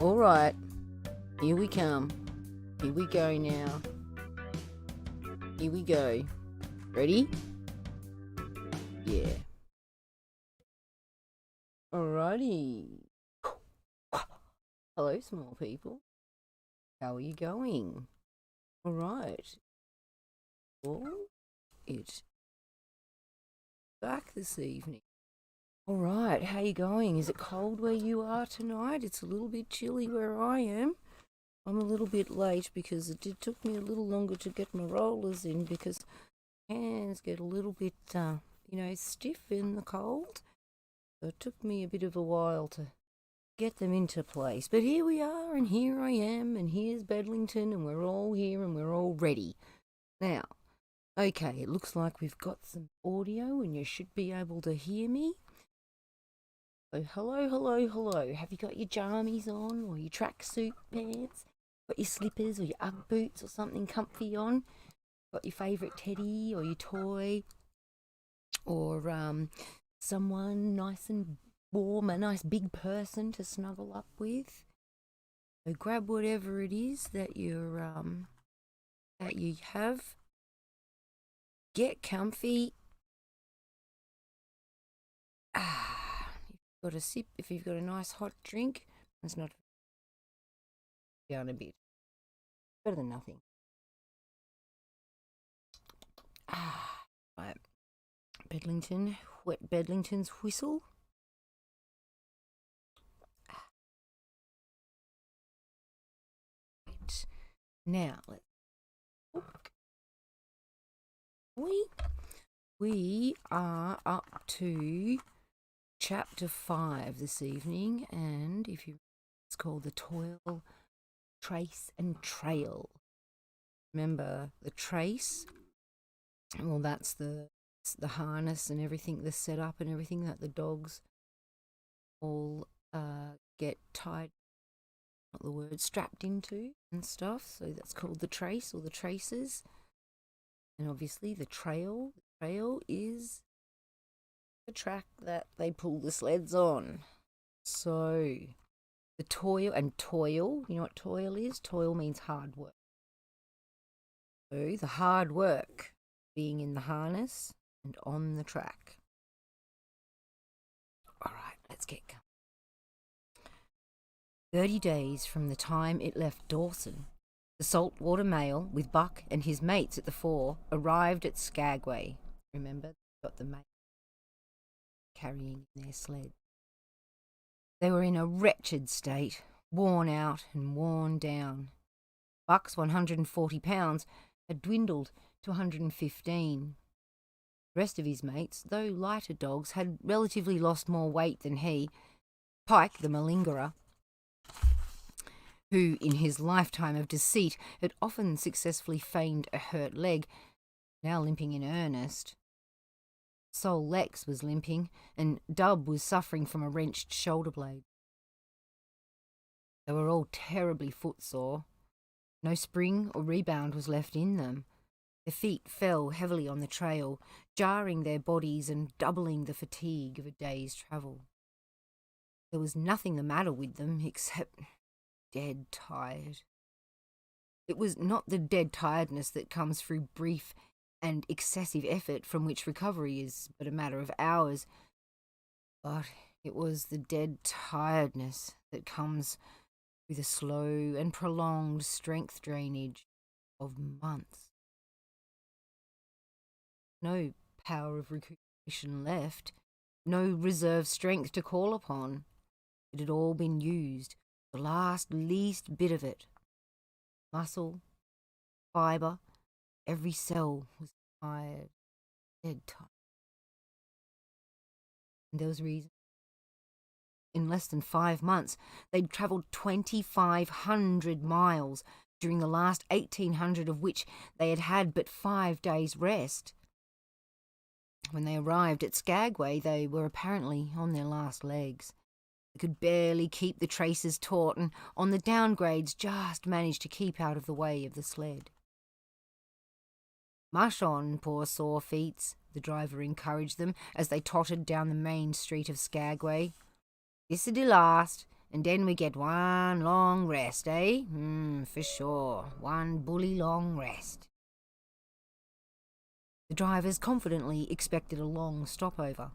All right, here we come. Here we go now. Here we go. Ready? Yeah. Alrighty. Hello, small people. How are you going? Alright. Well, it's back this evening. Alright, how you going? Is it cold where you are tonight? It's a little bit chilly where I am. I'm a little bit late because took me a little longer to get my rollers in because hands get a little bit, stiff in the cold. So it took me a bit of a while to get them into place. But here we are, and here I am, and here's Bedlington, and we're all here, and we're all ready. Now, okay, it looks like we've got some audio, and you should be able to hear me. So hello, hello, hello. Have you got your jammies on, or your tracksuit pants? Got your slippers, or your Ugg boots, or something comfy on? Got your favourite teddy, or your toy, or someone nice and warm, a nice big person to snuggle up with. So grab whatever it is that you have. Get comfy. If you've got a sip, if you've got a nice hot drink, it's not down a bit. Better than nothing. Right. Bedlington, wet Bedlington's whistle. Right. Now let's look. We are up to chapter 5 this evening, and it's called the Toil, Trace and Trail. Remember the trace? Well, that's the harness and everything, the setup and everything that the dogs all get tied, not the word, strapped into and stuff. So that's called the trace or the traces. And obviously the trail is the track that they pull the sleds on. So the toil, you know what toil is? Toil means hard work. So the hard work being in the harness and on the track. All right, let's get going. 30 days from the time it left Dawson, the saltwater mail, with Buck and his mates at the fore, arrived at Skagway. Remember, they got the mates carrying their sled. They were in a wretched state, worn out and worn down. Buck's 140 pounds had dwindled to 115. The rest of his mates, though lighter dogs, had relatively lost more weight than he. Pike, the malingerer, who in his lifetime of deceit had often successfully feigned a hurt leg, now limping in earnest. Sol Lex was limping, and Dub was suffering from a wrenched shoulder blade. They were all terribly footsore. No spring or rebound was left in them. Their feet fell heavily on the trail, jarring their bodies and doubling the fatigue of a day's travel. There was nothing the matter with them except dead tired. It was not the dead tiredness that comes through brief and excessive effort, from which recovery is but a matter of hours, but it was the dead tiredness that comes through the slow and prolonged strength drainage of months. No power of recuperation left, no reserve strength to call upon. It had all been used, the least bit of it. Muscle, fibre, every cell was tired, dead tired. And there was reason. In less than 5 months, they'd travelled 2,500 miles, during the last 1,800 of which they had had but 5 days' rest. When they arrived at Skagway, they were apparently on their last legs. They could barely keep the traces taut, and on the downgrades just managed to keep out of the way of the sled. "Mush on, poor sore feets," the driver encouraged them as they tottered down the main street of Skagway. "This'll do last, and then we get one long rest, eh? For sure. One bully long rest. The drivers confidently expected a long stopover.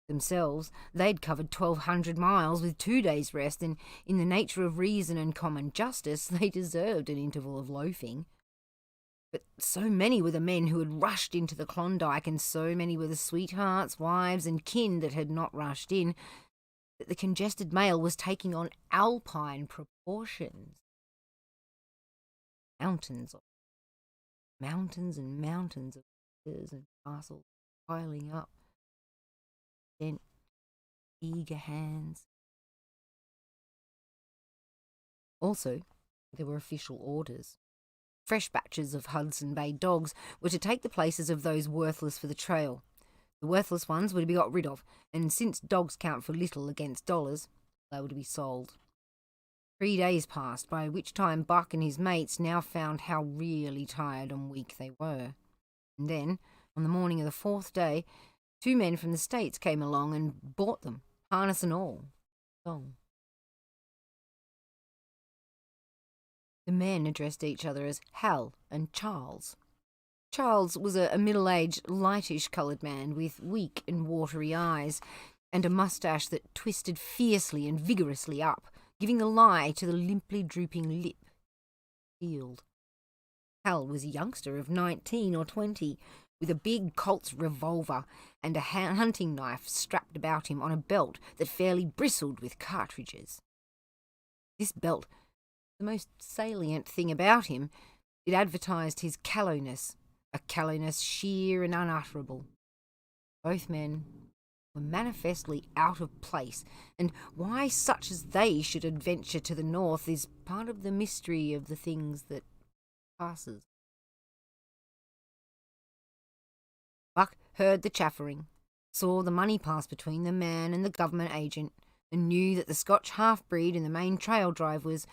Themselves, they'd covered 1,200 miles with 2 days' rest, and in the nature of reason and common justice, they deserved an interval of loafing. But so many were the men who had rushed into the Klondike, and so many were the sweethearts, wives, and kin that had not rushed in, that the congested mail was taking on alpine proportions. Mountains and mountains of letters and parcels piling up. Then eager hands. Also, there were official orders. Fresh batches of Hudson Bay dogs were to take the places of those worthless for the trail. The worthless ones were to be got rid of, and since dogs count for little against dollars, they were to be sold. 3 days passed, by which time Buck and his mates now found how really tired and weak they were. And then, on the morning of the 4th day, 2 men from the States came along and bought them, harness and all. Song. The men addressed each other as Hal and Charles. Charles was a middle-aged, lightish-coloured man with weak and watery eyes, and a moustache that twisted fiercely and vigorously up, giving the lie to the limply drooping lip. Healed. Hal was a youngster of 19 or 20, with a big Colt's revolver and a hunting knife strapped about him on a belt that fairly bristled with cartridges. This belt, the most salient thing about him, it advertised his callowness, a callowness sheer and unutterable. Both men were manifestly out of place, and why such as they should adventure to the north is part of the mystery of the things that passes. Buck heard the chaffering, saw the money pass between the man and the government agent, and knew that the Scotch half-breed and the main trail drivers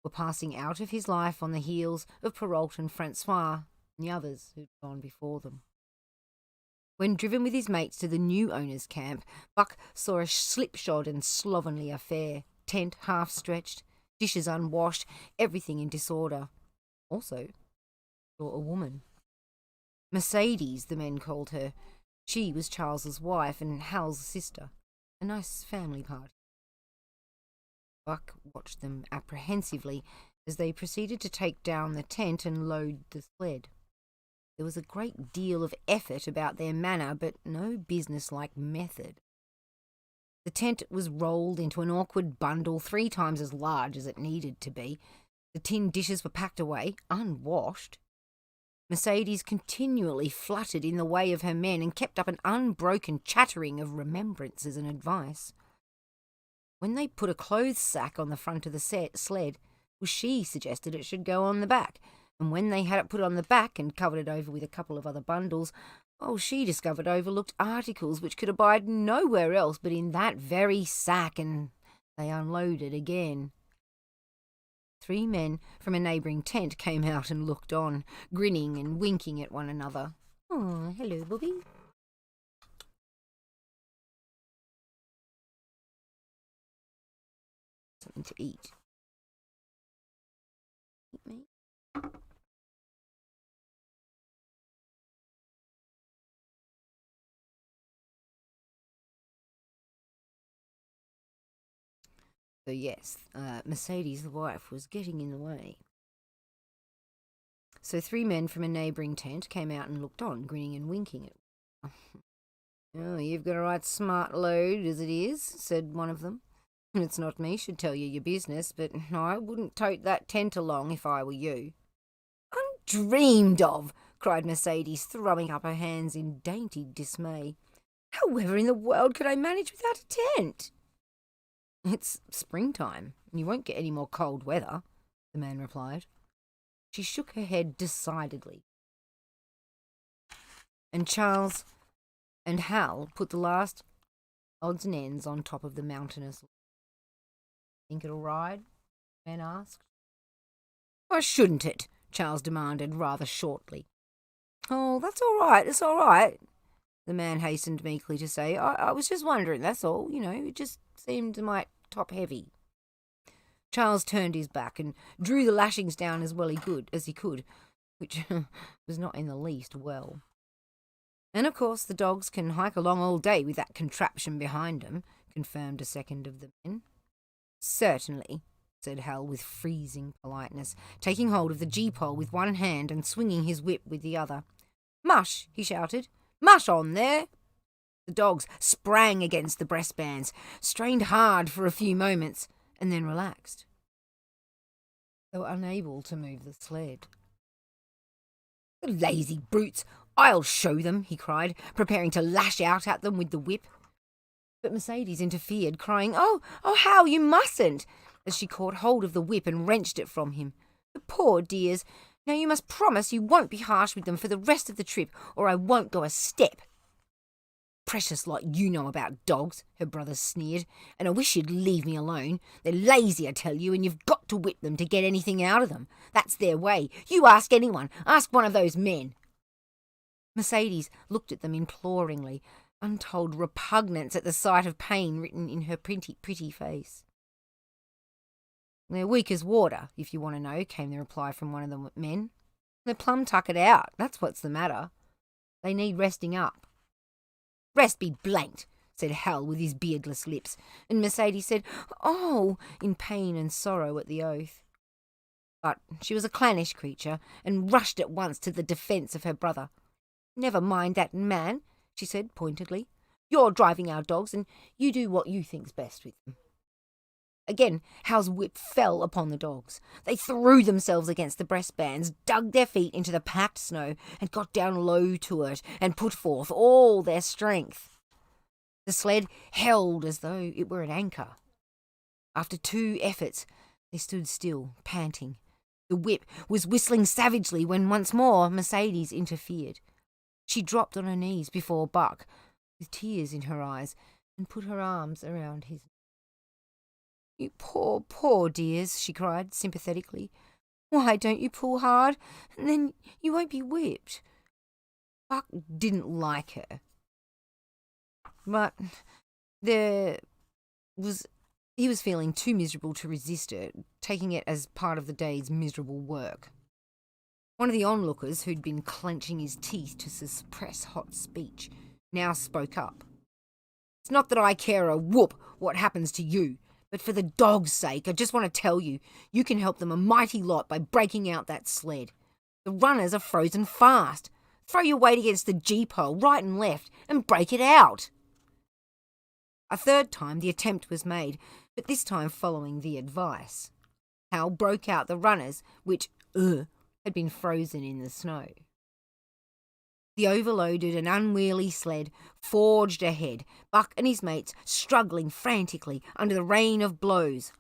were passing out of his life on the heels of Perrault and Francois and the others who'd gone before them. When driven with his mates to the new owner's camp, Buck saw a slipshod and slovenly affair, tent half-stretched, dishes unwashed, everything in disorder. Also saw a woman. Mercedes, the men called her. She was Charles's wife and Hal's sister. A nice family party. Buck watched them apprehensively as they proceeded to take down the tent and load the sled. There was a great deal of effort about their manner, but no business-like method. The tent was rolled into an awkward bundle 3 times as large as it needed to be. The tin dishes were packed away, unwashed. Mercedes continually fluttered in the way of her men and kept up an unbroken chattering of remembrances and advice. When they put a clothes sack on the front of the sled, she suggested it should go on the back, and when they had it put on the back and covered it over with a couple of other bundles, she discovered overlooked articles which could abide nowhere else but in that very sack, and they unloaded again. 3 men from a neighbouring tent came out and looked on, grinning and winking at one another. "Oh, hello, Bobby." Something to eat. Eat me. So yes, Mercedes, the wife, was getting in the way. So 3 men from a neighbouring tent came out and looked on, grinning and winking at "Oh, you've got a right smart load as it is," said one of them. "It's not me should tell you your business, but I wouldn't tote that tent along if I were you." "Undreamed of!" cried Mercedes, throwing up her hands in dainty dismay. "However in the world could I manage without a tent?" "It's springtime, and you won't get any more cold weather," the man replied. She shook her head decidedly. And Charles and Hal put the last odds and ends on top of the mountainous. "Think it'll ride?" the man asked. "Why shouldn't it?" Charles demanded rather shortly. "Oh, that's all right, the man hastened meekly to say. I was just wondering, that's all, it just seemed might top heavy." Charles turned his back and drew the lashings down as well as he could, which was not in the least well. And of course the dogs can hike along all day with that contraption behind them, confirmed a second of the men. Certainly, said Hal with freezing politeness, taking hold of the gee-pole with one hand and swinging his whip with the other. Mush, he shouted. Mush on there! The dogs sprang against the breastbands, strained hard for a few moments, and then relaxed. They were unable to move the sled. The lazy brutes! I'll show them, he cried, preparing to lash out at them with the whip. But Mercedes interfered, crying, Oh, Hal, you mustn't, as she caught hold of the whip and wrenched it from him. The poor dears! Now you must promise you won't be harsh with them for the rest of the trip, or I won't go a step. Precious lot you know about dogs, her brother sneered, and I wish you'd leave me alone. They're lazy, I tell you, and you've got to whip them to get anything out of them. That's their way. You ask anyone. Ask one of those men. Mercedes looked at them imploringly, untold repugnance at the sight of pain written in her pretty face. They're weak as water, if you want to know, came the reply from one of the men. They're plumb tuckered out, that's what's the matter. They need resting up. Rest be blanked, said Hal with his beardless lips, and Mercedes said, Oh, in pain and sorrow at the oath. But she was a clannish creature, and rushed at once to the defence of her brother. Never mind that man, she said pointedly. You're driving our dogs, and you do what you think's best with them. Again, Hal's whip fell upon the dogs. They threw themselves against the breastbands, dug their feet into the packed snow, and got down low to it, and put forth all their strength. The sled held as though it were an anchor. After 2 efforts, they stood still, panting. The whip was whistling savagely when once more Mercedes interfered. She dropped on her knees before Buck, with tears in her eyes, and put her arms around his neck. You poor dears, she cried sympathetically. Why don't you pull hard, and then you won't be whipped? Buck didn't like her. But he was feeling too miserable to resist her, taking it as part of the day's miserable work. One of the onlookers, who'd been clenching his teeth to suppress hot speech, now spoke up. It's not that I care a whoop what happens to you, but for the dog's sake, I just want to tell you, you can help them a mighty lot by breaking out that sled. The runners are frozen fast. Throw your weight against the gee-pole, right and left, and break it out. A third time the attempt was made, but this time following the advice. Hal broke out the runners, which, had been frozen in the snow. The overloaded and unwieldy sled forged ahead, Buck and his mates struggling frantically under the rain of blows.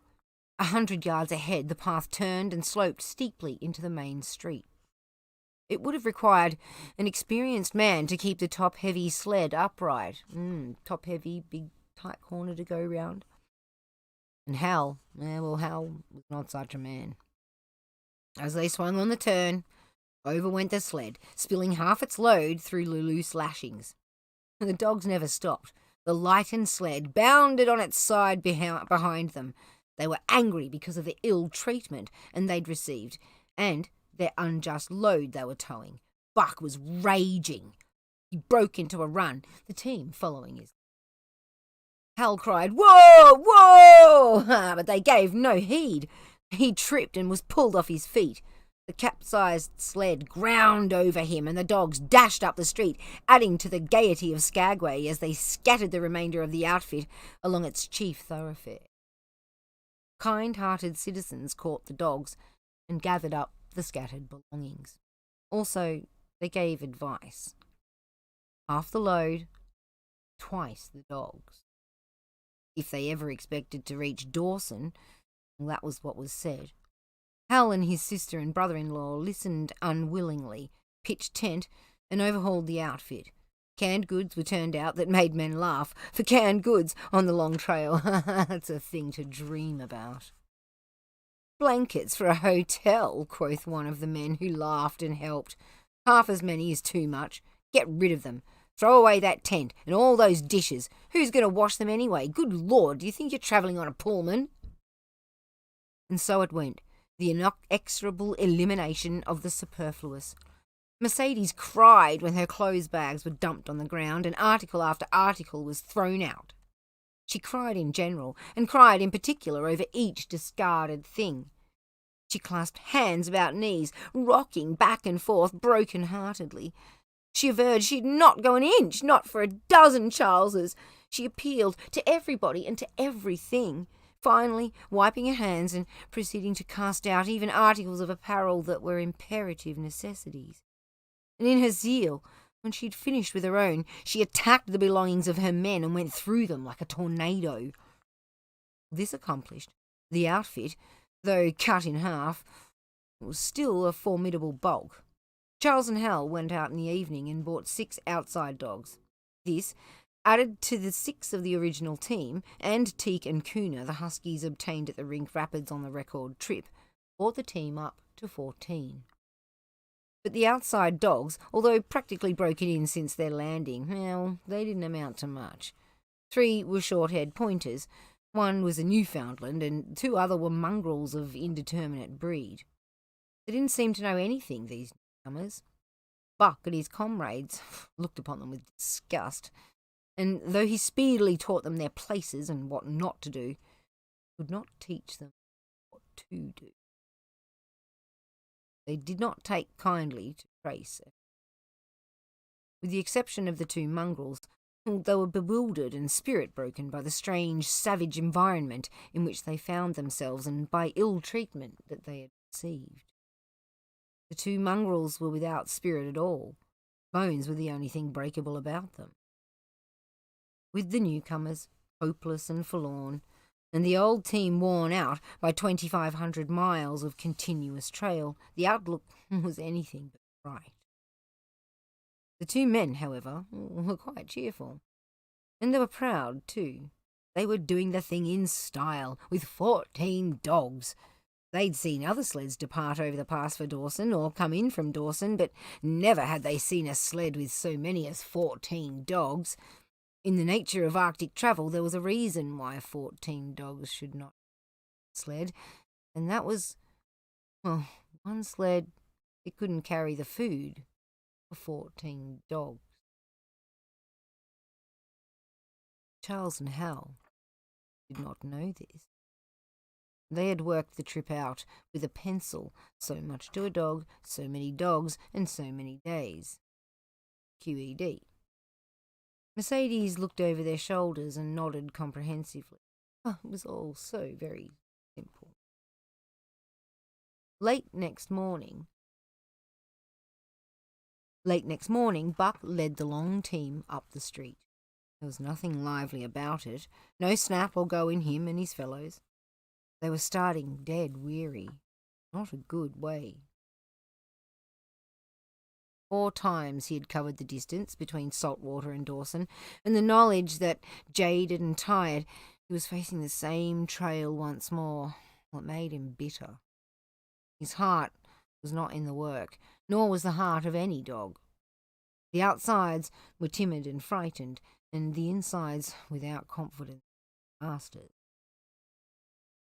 100 yards ahead, the path turned and sloped steeply into the main street. It would have required an experienced man to keep the top-heavy sled upright. Top-heavy, big, tight corner to go round. And Hal was not such a man. As they swung on the turn, over went the sled, spilling half its load through the loose lashings. The dogs never stopped. The lightened sled bounded on its side behind them. They were angry because of the ill treatment they'd received, and their unjust load they were towing. Buck was raging. He broke into a run, the team following his. Hal cried, Whoa! Whoa! But they gave no heed. He tripped and was pulled off his feet. The capsized sled ground over him, and the dogs dashed up the street, adding to the gaiety of Skagway as they scattered the remainder of the outfit along its chief thoroughfare. Kind-hearted citizens caught the dogs and gathered up the scattered belongings. Also, they gave advice. Half the load, twice the dogs. If they ever expected to reach Dawson, well, that was what was said. Hal and his sister and brother-in-law listened unwillingly, pitched tent, and overhauled the outfit. Canned goods were turned out that made men laugh, for canned goods on the long trail, that's a thing to dream about. Blankets for a hotel, quoth one of the men who laughed and helped. Half as many is too much. Get rid of them. Throw away that tent and all those dishes. Who's going to wash them anyway? Good Lord, do you think you're travelling on a Pullman? And so it went, the inexorable elimination of the superfluous. Mercedes cried when her clothes bags were dumped on the ground and article after article was thrown out. She cried in general, and cried in particular over each discarded thing. She clasped hands about knees, rocking back and forth broken-heartedly. She averred she'd not go an inch, not for a dozen Charleses. She appealed to everybody and to everything, finally wiping her hands and proceeding to cast out even articles of apparel that were imperative necessities. And in her zeal, when she'd finished with her own, she attacked the belongings of her men and went through them like a tornado. This accomplished, the outfit, though cut in half, was still a formidable bulk. Charles and Hal went out in the evening and bought 6 outside dogs. This, added to the 6 of the original team, and Teak and Kuna, the huskies obtained at the Rink Rapids on the record trip, brought the team up to 14. But the outside dogs, although practically broken in since their landing, well, they didn't amount to much. 3 were short-haired pointers, 1 was a Newfoundland, and 2 other were mongrels of indeterminate breed. They didn't seem to know anything, these newcomers. Buck and his comrades looked upon them with disgust, and though he speedily taught them their places and what not to do, could not teach them what to do. They did not take kindly to Trace. With the exception of the 2 mongrels, they were bewildered and spirit-broken by the strange, savage environment in which they found themselves and by ill treatment that they had received. The 2 mongrels were without spirit at all. Bones were the only thing breakable about them. With the newcomers, hopeless and forlorn, and the old team worn out by 2,500 miles of continuous trail, the outlook was anything but bright. The 2 men, however, were quite cheerful. And they were proud, too. They were doing the thing in style, with 14 dogs. They'd seen other sleds depart over the pass for Dawson or come in from Dawson, but never had they seen a sled with so many as 14 dogs. In the nature of Arctic travel, there was a reason why 14 dogs should not sled, and that was, well, one sled, it couldn't carry the food for 14 dogs. Charles and Hal did not know this. They had worked the trip out with a pencil, so much to a dog, so many dogs, and so many days. QED. Mercedes looked over their shoulders and nodded comprehensively. Oh, it was all so very simple. Late next morning, Buck led the long team up the street. There was nothing lively about it, no snap or go in him and his fellows. They were starting dead weary. Not a good way. 4 times he had covered the distance between Saltwater and Dawson, and the knowledge that, jaded and tired, he was facing the same trail once more, well, it made him bitter. His heart was not in the work, nor was the heart of any dog. The outsides were timid and frightened, and the insides without confidence masters.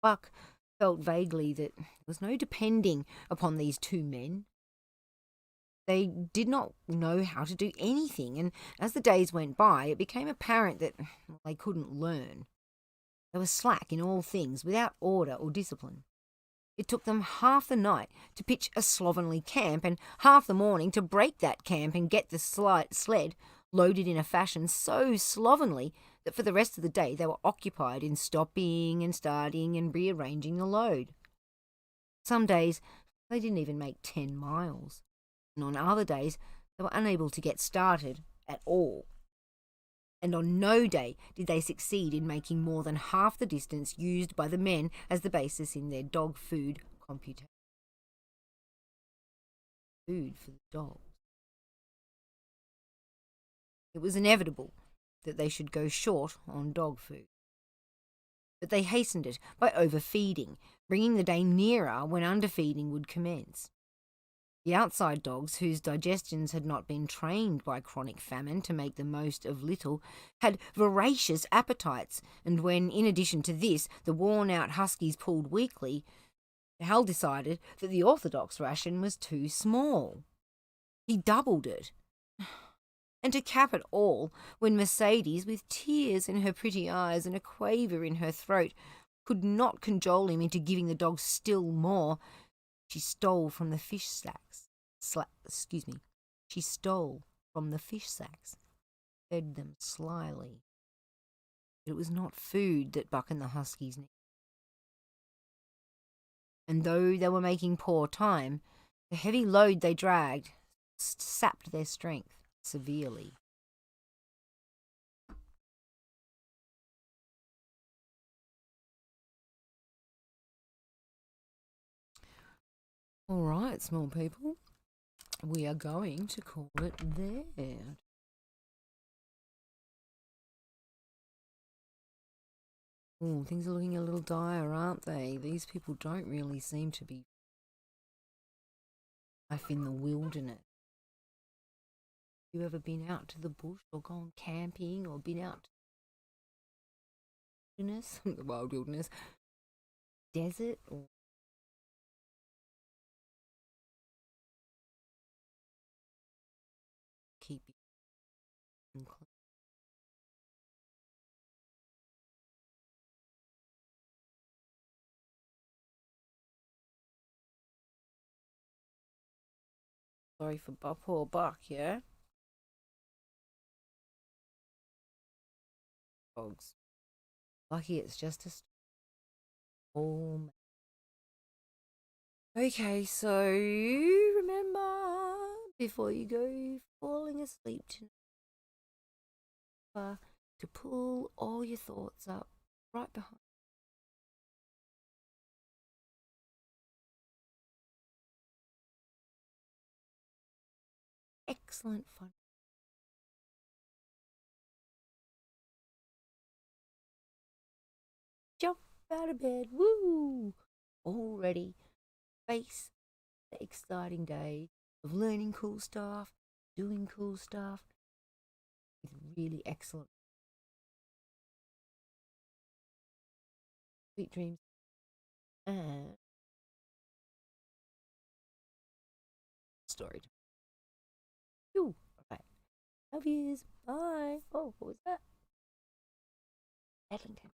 Buck felt vaguely that there was no depending upon these 2 men. They did not know how to do anything, and as the days went by, it became apparent that they couldn't learn. They were slack in all things, without order or discipline. It took them half the night to pitch a slovenly camp, and half the morning to break that camp and get the sled loaded in a fashion so slovenly that for the rest of the day they were occupied in stopping and starting and rearranging the load. Some days they didn't even make 10 miles. And on other days, they were unable to get started at all. And on no day did they succeed in making more than half the distance used by the men as the basis in their dog food computation. Food for the dogs. It was inevitable that they should go short on dog food. But they hastened it by overfeeding, bringing the day nearer when underfeeding would commence. The outside dogs, whose digestions had not been trained by chronic famine to make the most of little, had voracious appetites, and when, in addition to this, the worn-out huskies pulled weakly, Hal decided that the orthodox ration was too small. He doubled it. And to cap it all, when Mercedes, with tears in her pretty eyes and a quaver in her throat, could not cajole him into giving the dog still more, she stole from the fish sacks. She stole from the fish sacks, fed them slyly. But it was not food that Buck and the Huskies needed. And though they were making poor time, the heavy load they dragged sapped their strength severely. All right, small people, we are going to call it there. Oh, things are looking a little dire, aren't they? These people don't really seem to be life in the wilderness. You ever been out to the bush or gone camping or been out to the wilderness, the wild wilderness, desert, or keep you close? Sorry for poor Buck, yeah? Dogs. Lucky it's just a storm. Okay, so remember, before you go falling asleep tonight, to pull all your thoughts up right behind. Excellent fun. Jump out of bed, woo! All ready. Face the exciting day of learning cool stuff, doing cool stuff with really excellent sweet dreams and story. All right. Love yous. Bye. Oh, what was that? Edlington.